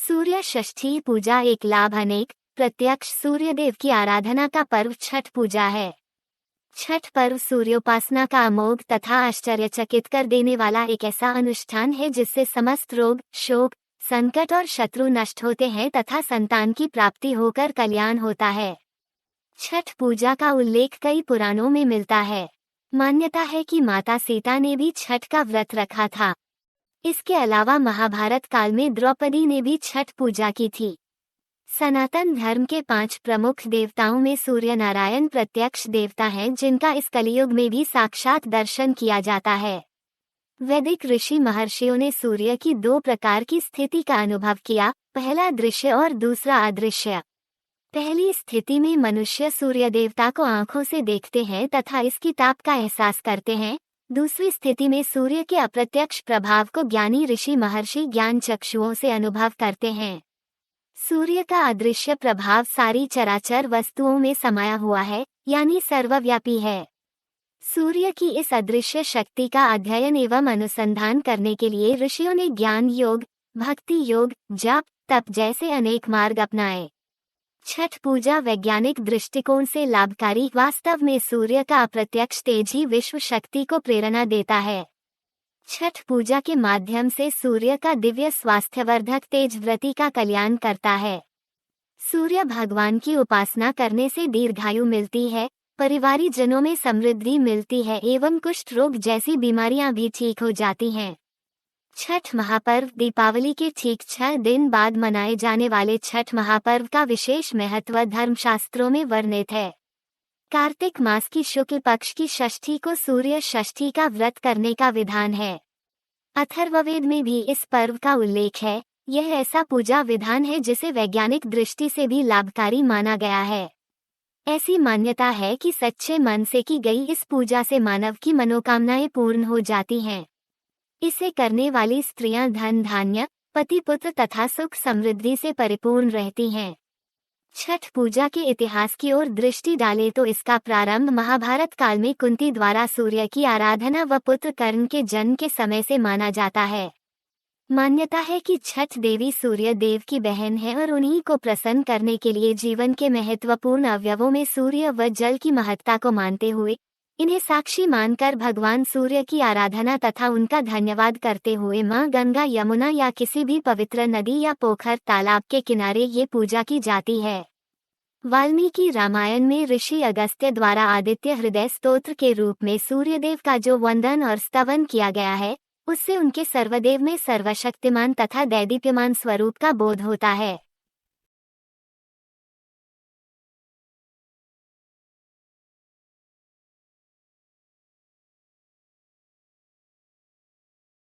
सूर्य षष्ठी पूजा एक लाभ अनेक प्रत्यक्ष सूर्यदेव की आराधना का पर्व छठ पूजा है। छठ पर्व सूर्योपासना का अमोघ तथा आश्चर्यचकित कर देने वाला एक ऐसा अनुष्ठान है जिससे समस्त रोग, शोक, संकट और शत्रु नष्ट होते हैं तथा संतान की प्राप्ति होकर कल्याण होता है। छठ पूजा का उल्लेख कई पुराणों में मिलता है। मान्यता है कि माता सीता ने भी छठ का व्रत रखा था। इसके अलावा महाभारत काल में द्रौपदी ने भी छठ पूजा की थी। सनातन धर्म के 5 प्रमुख देवताओं में सूर्य नारायण प्रत्यक्ष देवता हैं जिनका इस कलियुग में भी साक्षात दर्शन किया जाता है। वैदिक ऋषि महर्षियों ने सूर्य की 2 प्रकार की स्थिति का अनुभव किया, पहला दृश्य और दूसरा अदृश्य। पहली स्थिति में मनुष्य सूर्य देवता को आंखों से देखते हैं तथा इसकी ताप का एहसास करते हैं। दूसरी स्थिति में सूर्य के अप्रत्यक्ष प्रभाव को ज्ञानी ऋषि महर्षि ज्ञान चक्षुओं से अनुभव करते हैं। सूर्य का अदृश्य प्रभाव सारी चराचर वस्तुओं में समाया हुआ है, यानी सर्वव्यापी है। सूर्य की इस अदृश्य शक्ति का अध्ययन एवं अनुसंधान करने के लिए ऋषियों ने ज्ञान योग, भक्ति योग, जप, तप जैसे अनेक मार्ग अपनाए। छठ पूजा वैज्ञानिक दृष्टिकोण से लाभकारी। वास्तव में सूर्य का अप्रत्यक्ष तेज ही विश्व शक्ति को प्रेरणा देता है। छठ पूजा के माध्यम से सूर्य का दिव्य स्वास्थ्यवर्धक तेज व्रती का कल्याण करता है। सूर्य भगवान की उपासना करने से दीर्घायु मिलती है, परिवारीजनों में समृद्धि मिलती है एवं कुष्ठ रोग जैसी बीमारियां भी ठीक हो जाती हैं। छठ महापर्व दीपावली के ठीक 6 दिन बाद मनाए जाने वाले छठ महापर्व का विशेष महत्व धर्मशास्त्रों में वर्णित है। कार्तिक मास की शुक्ल पक्ष की षष्ठी को सूर्य षष्ठी का व्रत करने का विधान है। अथर्ववेद में भी इस पर्व का उल्लेख है। यह ऐसा पूजा विधान है जिसे वैज्ञानिक दृष्टि से भी लाभकारी माना गया है। ऐसी मान्यता है कि सच्चे मन से की गई इस पूजा से मानव की मनोकामनाएं पूर्ण हो जाती हैं। इसे करने वाली स्त्रियां धन धान्य, पति पुत्र तथा सुख समृद्धि से परिपूर्ण रहती हैं। छठ पूजा के इतिहास की ओर दृष्टि डालें तो इसका प्रारंभ महाभारत काल में कुंती द्वारा सूर्य की आराधना व पुत्र कर्ण के जन्म के समय से माना जाता है। मान्यता है कि छठ देवी सूर्य देव की बहन है और उन्हीं को प्रसन्न करने के लिए जीवन के महत्वपूर्ण अवयवों में सूर्य व जल की महत्ता को मानते हुए इन्हें साक्षी मानकर भगवान सूर्य की आराधना तथा उनका धन्यवाद करते हुए मां गंगा, यमुना या किसी भी पवित्र नदी या पोखर तालाब के किनारे ये पूजा की जाती है। वाल्मीकि रामायण में ऋषि अगस्त्य द्वारा आदित्य हृदय स्तोत्र के रूप में सूर्यदेव का जो वंदन और स्तवन किया गया है, उससे उनके सर्वदेव में सर्वशक्तिमान तथा दैदीप्यमान स्वरूप का बोध होता है।